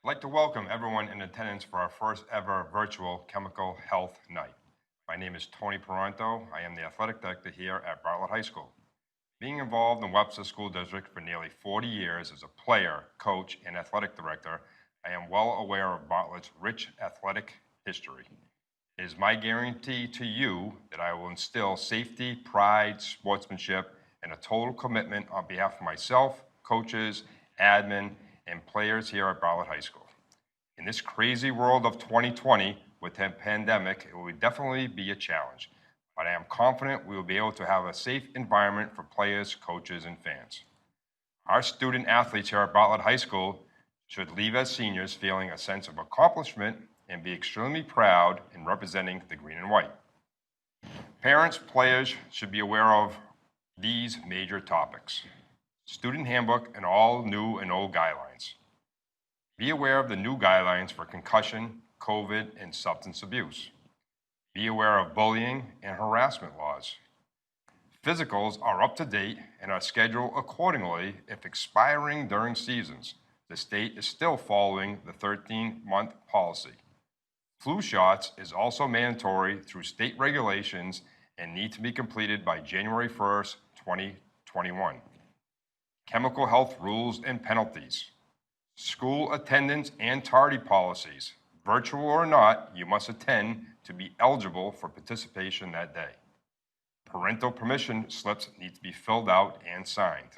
I'd like to welcome everyone in attendance for our first ever virtual Chemical Health Night. My name is Tony Ponto. I am the athletic director here at Bartlett High School. Being involved in Webster School District for nearly 40 years as a player, coach, and athletic director, I am well aware of Bartlett's rich athletic history. It is my guarantee to you that I will instill safety, pride, sportsmanship, and a total commitment on behalf of myself, coaches, admin, and players here at Bartlett High School. In this crazy world of 2020 with the pandemic, it will definitely be a challenge, but I am confident we will be able to have a safe environment for players, coaches, and fans. Our student athletes here at Bartlett High School should leave as seniors feeling a sense of accomplishment and be extremely proud in representing the green and white. Parents, players should be aware of these major topics: student handbook and all new and old guidelines. Be aware of the new guidelines for concussion, COVID, and substance abuse. Be aware of bullying and harassment laws. Physicals are up to date and are scheduled accordingly if expiring during seasons. The state is still following the 13-month policy. Flu shots is also mandatory through state regulations and need to be completed by January 1st, 2021. Chemical health rules and penalties. School attendance and tardy policies. Virtual or not, you must attend to be eligible for participation that day. Parental permission slips need to be filled out and signed.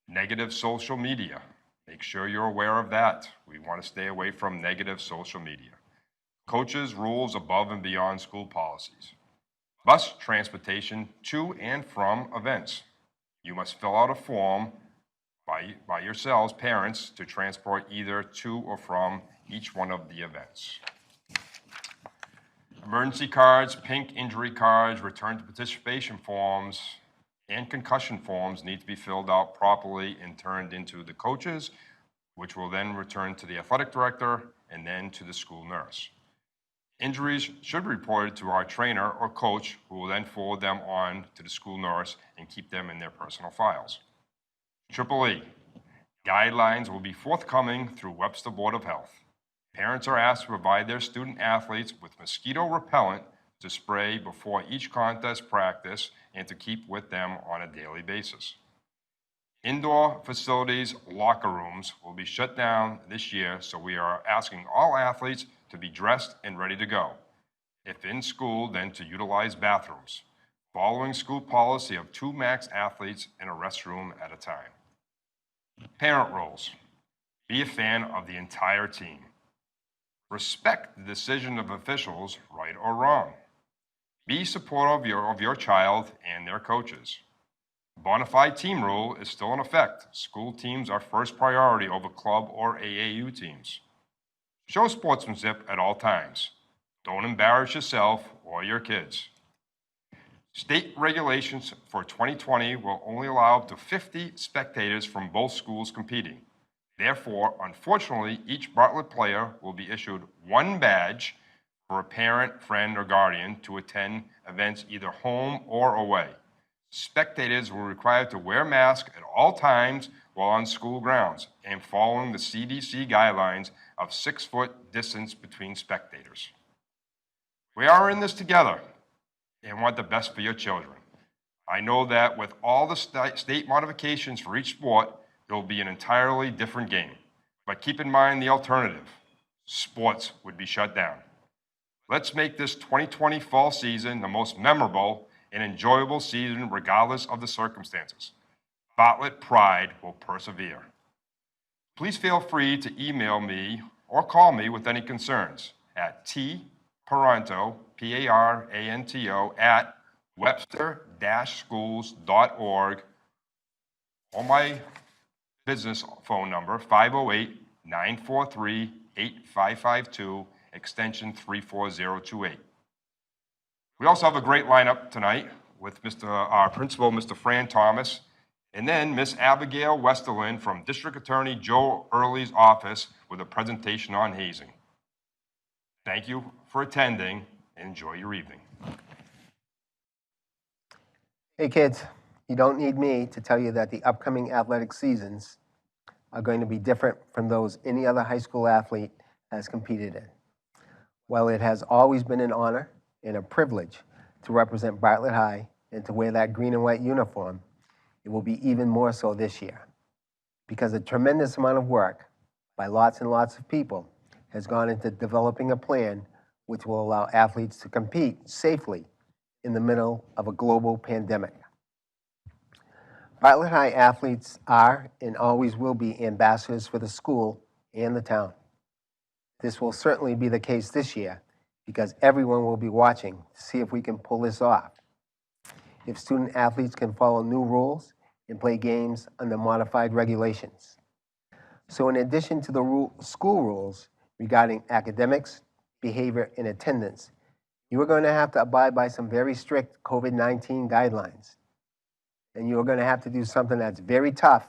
Negative social media. Make sure you're aware of that. We want to stay away from negative social media. Coaches' rules above and beyond school policies. Bus transportation to and from events. You must fill out a form by yourselves, parents, to transport either to or from each one of the events. Emergency cards, pink injury cards, return to participation forms, and concussion forms need to be filled out properly and turned into the coaches, which will then return to the athletic director and then to the school nurse. Injuries should be reported to our trainer or coach, who will then forward them on to the school nurse and keep them in their personal files. EEE, guidelines will be forthcoming through Webster Board of Health. Parents are asked to provide their student athletes with mosquito repellent to spray before each contest practice and to keep with them on a daily basis. Indoor facilities, locker rooms will be shut down this year, so we are asking all athletes to be dressed and ready to go. If in school, then to utilize bathrooms, following school policy of 2 max athletes in a restroom at a time. Parent roles. Be a fan of the entire team. Respect the decision of officials, right or wrong. Be supportive of your child and their coaches. Bonafide team rule is still in effect. School teams are first priority over club or AAU teams. Show sportsmanship at all times. Don't embarrass yourself or your kids. State regulations for 2020 will only allow up to 50 spectators from both schools competing. Therefore, unfortunately, each Bartlett player will be issued 1 badge for a parent, friend, or guardian to attend events either home or away. Spectators were required to wear masks at all times while on school grounds and following the CDC guidelines of 6-foot distance between spectators. We are in this together and want the best for your children. I know that with all the state modifications for each sport, it will be an entirely different game. But keep in mind the alternative. Sports would be shut down. Let's make this 2020 fall season the most memorable and enjoyable season regardless of the circumstances. Bartlett pride will persevere. Please feel free to email me or call me with any concerns at tparanto, P-A-R-A-N-T-O, at webster-schools.org, or my business phone number, 508-943-8552, extension 34028. We also have a great lineup tonight with our principal, Mr. Fran Thomas, and then Miss Abigail Westerland from District Attorney Joe Early's office with a presentation on hazing. Thank you for attending and enjoy your evening. Hey kids, you don't need me to tell you that the upcoming athletic seasons are going to be different from those any other high school athlete has competed in. While it has always been an honor and a privilege to represent Bartlett High and to wear that green and white uniform, it will be even more so this year, because a tremendous amount of work by lots and lots of people has gone into developing a plan which will allow athletes to compete safely in the middle of a global pandemic. Bartlett High athletes are and always will be ambassadors for the school and the town. This will certainly be the case this year because everyone will be watching to see if we can pull this off. If student athletes can follow new rules and play games under modified regulations. So in addition to the school rules regarding academics, behavior, and attendance, you are going to have to abide by some very strict COVID-19 guidelines. And you are going to have to do something that's very tough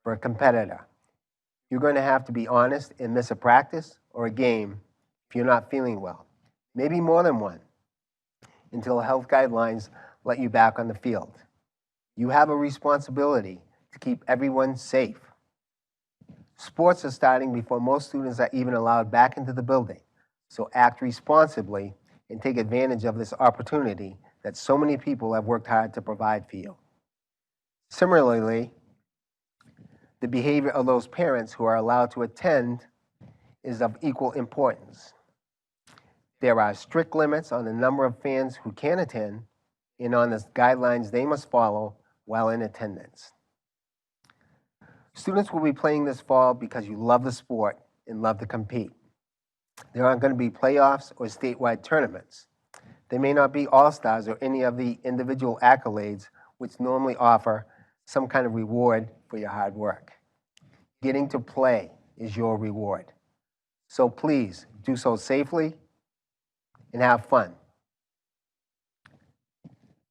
for a competitor. You're going to have to be honest and miss a practice or a game if you're not feeling well, maybe more than one, until health guidelines let you back on the field. You have a responsibility to keep everyone safe. Sports are starting before most students are even allowed back into the building, so act responsibly and take advantage of this opportunity that so many people have worked hard to provide for you. Similarly, the behavior of those parents who are allowed to attend is of equal importance. There are strict limits on the number of fans who can attend and on the guidelines they must follow while in attendance. Students will be playing this fall because you love the sport and love to compete. There aren't going to be playoffs or statewide tournaments. There may not be all-stars or any of the individual accolades which normally offer some kind of reward for your hard work. Getting to play is your reward. So please do so safely and have fun.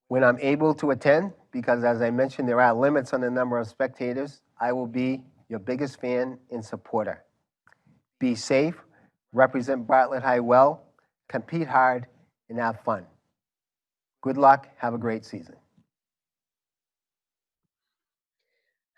When I'm able to attend, because as I mentioned, there are limits on the number of spectators, I will be your biggest fan and supporter. Be safe, represent Bartlett High well, compete hard, and have fun. Good luck, have a great season.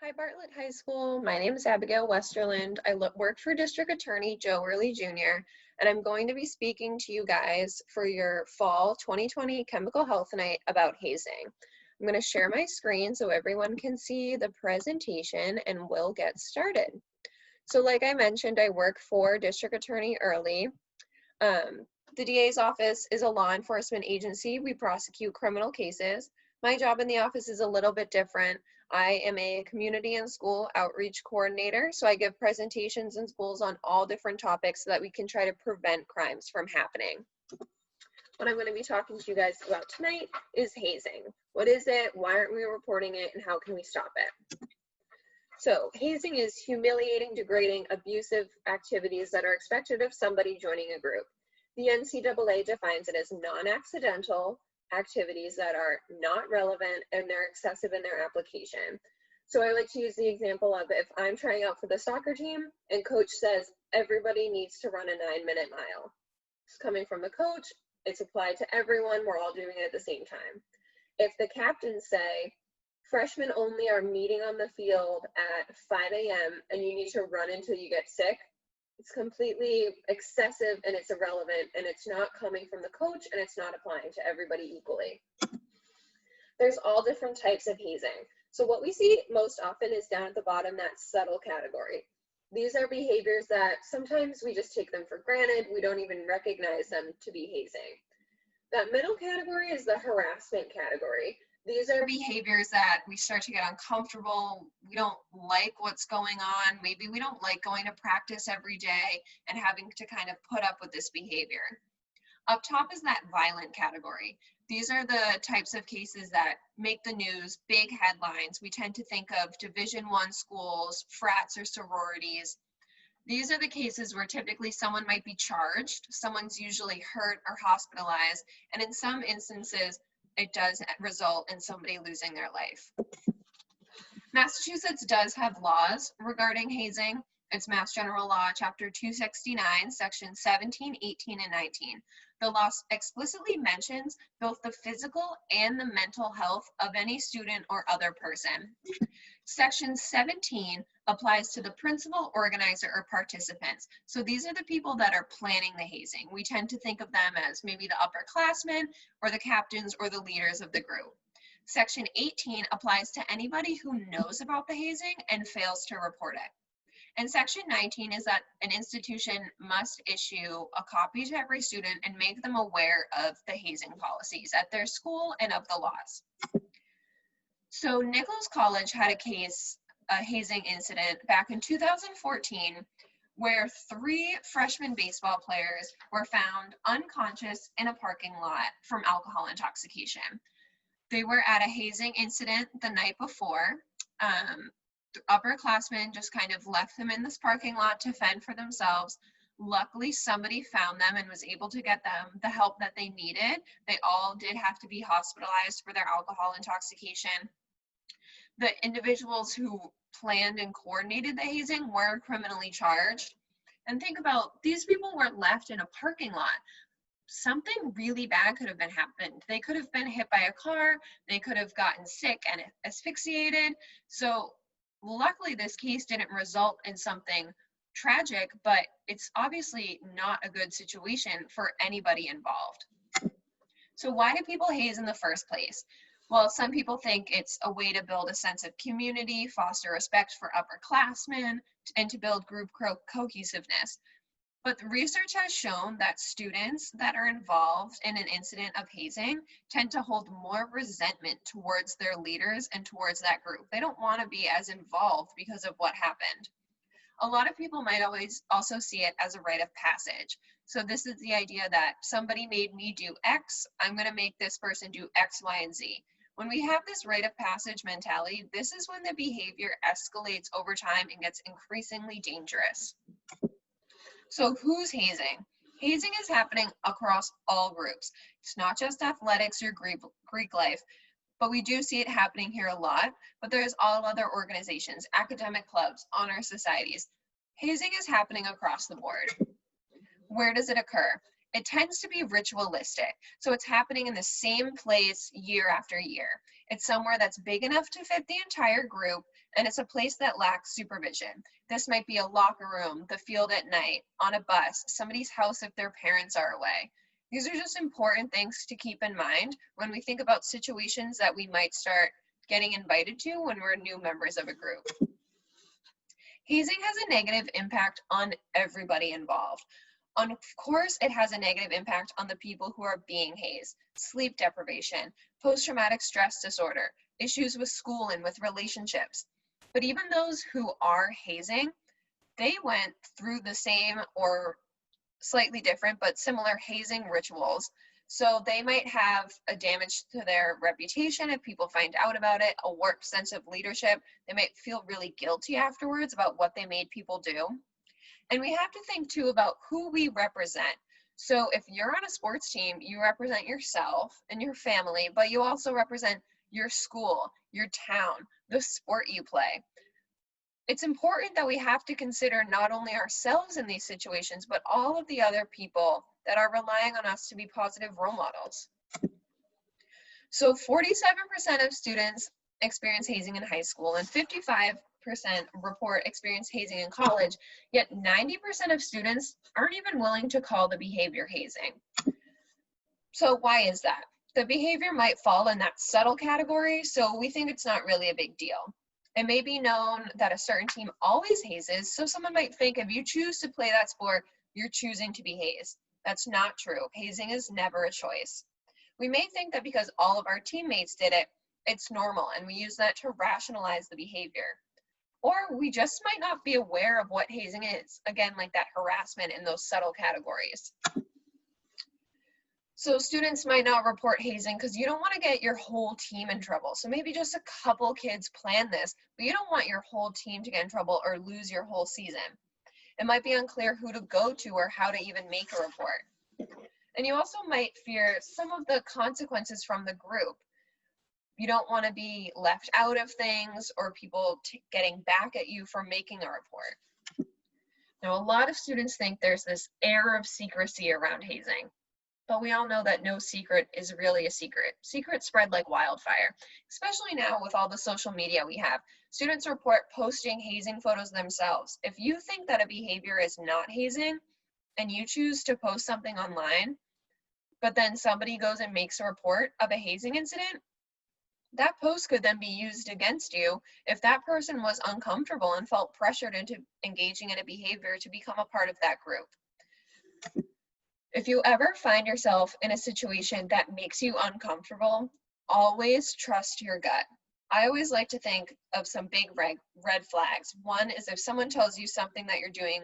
Hi, Bartlett High School. My name is Abigail Westerland. I work for District Attorney Joe Worley Jr., and I'm going to be speaking to you guys for your fall 2020 Chemical Health Night about hazing. I'm going to share my screen so everyone can see the presentation, and we'll get started. So like I mentioned, I work for District Attorney Early. The DA's office is a law enforcement agency. We prosecute criminal cases. My job in the office is a little bit different. I am a community and school outreach coordinator, so I give presentations in schools on all different topics so that we can try to prevent crimes from happening. What I'm going to be talking to you guys about tonight is hazing. What is it? Why aren't we reporting it? And how can we stop it? So hazing is humiliating, degrading, abusive activities that are expected of somebody joining a group. The NCAA defines it as non-accidental activities that are not relevant and they're excessive in their application. So I like to use the example of if I'm trying out for the soccer team and coach says everybody needs to run a 9-minute mile. It's coming from the coach, it's applied to everyone, we're all doing it at the same time. If the captains say freshmen only are meeting on the field at 5 a.m. and you need to run until you get sick, it's completely excessive and it's irrelevant and it's not coming from the coach and it's not applying to everybody equally. There's all different types of hazing. So what we see most often is down at the bottom, that subtle category. These are behaviors that sometimes we just take them for granted. We don't even recognize them to be hazing. That middle category is the harassment category. These are behaviors that we start to get uncomfortable. We don't like what's going on. Maybe we don't like going to practice every day and having to kind of put up with this behavior. Up top is that violent category. These are the types of cases that make the news, big headlines. We tend to think of Division I schools, frats or sororities. These are the cases where typically someone might be charged, someone's usually hurt or hospitalized, and in some instances, it does result in somebody losing their life. Massachusetts does have laws regarding hazing. It's Mass General Law, Chapter 269, Sections 17, 18, and 19. The law explicitly mentions both the physical and the mental health of any student or other person. Section 17 applies to the principal, organizer, or participants. So these are the people that are planning the hazing. We tend to think of them as maybe the upperclassmen or the captains or the leaders of the group. Section 18 applies to anybody who knows about the hazing and fails to report it. And Section 19 is that an institution must issue a copy to every student and make them aware of the hazing policies at their school and of the laws. So Nichols College had a hazing incident back in 2014 where 3 freshman baseball players were found unconscious in a parking lot from alcohol intoxication. They were at a hazing incident the night before. The upperclassmen just kind of left them in this parking lot to fend for themselves. Luckily, somebody found them and was able to get them the help that they needed. They all did have to be hospitalized for their alcohol intoxication. The individuals who planned and coordinated the hazing were criminally charged. And think about, these people were left in a parking lot. Something really bad could have been happened. They could have been hit by a car. They could have gotten sick and asphyxiated. So luckily, this case didn't result in something tragic, but it's obviously not a good situation for anybody involved. So why do people haze in the first place? Well, some people think it's a way to build a sense of community, foster respect for upperclassmen, and to build group cohesiveness. But the research has shown that students that are involved in an incident of hazing tend to hold more resentment towards their leaders and towards that group. They don't want to be as involved because of what happened. A lot of people might always also see it as a rite of passage. So this is the idea that somebody made me do X, I'm going to make this person do X, Y, and Z. When we have this rite of passage mentality, this is when the behavior escalates over time and gets increasingly dangerous. So who's hazing? Hazing is happening across all groups. It's not just athletics or Greek life, but we do see it happening here a lot. But there's all other organizations, academic clubs, honor societies. Hazing is happening across the board. Where does it occur? It tends to be ritualistic. So it's happening in the same place year after year. It's somewhere that's big enough to fit the entire group, and it's a place that lacks supervision. This might be a locker room, the field at night, on a bus, somebody's house if their parents are away. These are just important things to keep in mind when we think about situations that we might start getting invited to when we're new members of a group. Hazing has a negative impact on everybody involved. Of course, it has a negative impact on the people who are being hazed. Sleep deprivation, post-traumatic stress disorder, issues with school and with relationships. But even those who are hazing, they went through the same or slightly different but similar hazing rituals. So they might have a damage to their reputation if people find out about it, a warped sense of leadership. They might feel really guilty afterwards about what they made people do. And we have to think too about who we represent. So if you're on a sports team, you represent yourself and your family, but you also represent your school, your town, the sport you play. It's important that we have to consider not only ourselves in these situations, but all of the other people that are relying on us to be positive role models. So 47% of students experience hazing in high school and 55% report experience hazing in college, yet 90% of students aren't even willing to call the behavior hazing. So why is that? The behavior might fall in that subtle category, so we think it's not really a big deal. It may be known that a certain team always hazes, so someone might think if you choose to play that sport, you're choosing to be hazed. That's not true. Hazing is never a choice. We may think that because all of our teammates did it, it's normal, and we use that to rationalize the behavior. Or we just might not be aware of what hazing is, again, like that harassment in those subtle categories. So students might not report hazing because you don't want to get your whole team in trouble. So maybe just a couple kids plan this, but you don't want your whole team to get in trouble or lose your whole season. It might be unclear who to go to or how to even make a report. And you also might fear some of the consequences from the group. You don't want to be left out of things or people getting back at you for making a report. Now, a lot of students think there's this air of secrecy around hazing. But we all know that no secret is really a secret. Secrets spread like wildfire, especially now with all the social media we have. Students report posting hazing photos themselves. If you think that a behavior is not hazing and you choose to post something online, but then somebody goes and makes a report of a hazing incident, that post could then be used against you if that person was uncomfortable and felt pressured into engaging in a behavior to become a part of that group. If you ever find yourself in a situation that makes you uncomfortable, always trust your gut. I always like to think of some big red flags. One is if someone tells you something that you're doing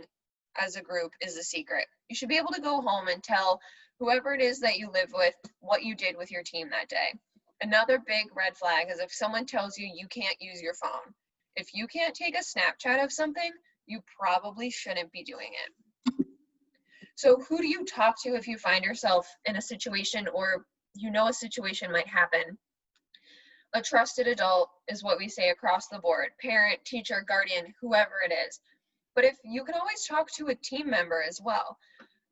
as a group is a secret. You should be able to go home and tell whoever it is that you live with what you did with your team that day. Another big red flag is if someone tells you you can't use your phone. If you can't take a Snapchat of something, you probably shouldn't be doing it. So who do you talk to if you find yourself in a situation or you know a situation might happen? A trusted adult is what we say across the board, parent, teacher, guardian, whoever it is. But if you can always talk to a team member as well.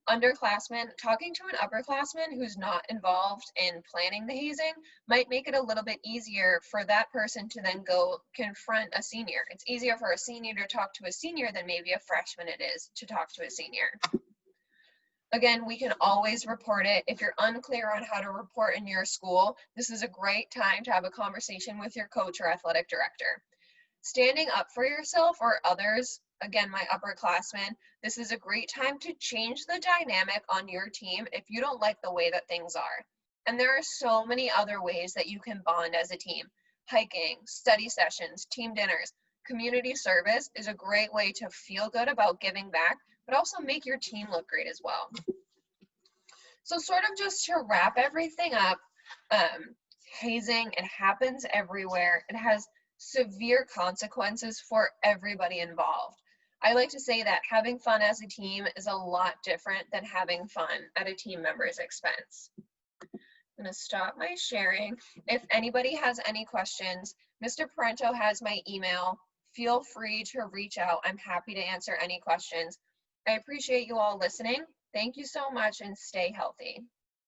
Underclassmen, talking to an upperclassman who's not involved in planning the hazing might make it a little bit easier for that person to then go confront a senior. It's easier for a senior to talk to a senior than maybe a freshman it is to talk to a senior. Again, we can always report it. If you're unclear on how to report in your school, this is a great time to have a conversation with your coach or athletic director. Standing up for yourself or others, again, my upperclassmen, this is a great time to change the dynamic on your team if you don't like the way that things are. And there are so many other ways that you can bond as a team. Hiking, study sessions, team dinners, community service is a great way to feel good about giving back, but also make your team look great as well. So sort of just to wrap everything up, hazing, it happens everywhere. It has severe consequences for everybody involved. I like to say that having fun as a team is a lot different than having fun at a team member's expense. I'm going to stop my sharing. If anybody has any questions, Mr. Ponto has my email. Feel free to reach out. I'm happy to answer any questions. I appreciate you all listening. Thank you so much and stay healthy.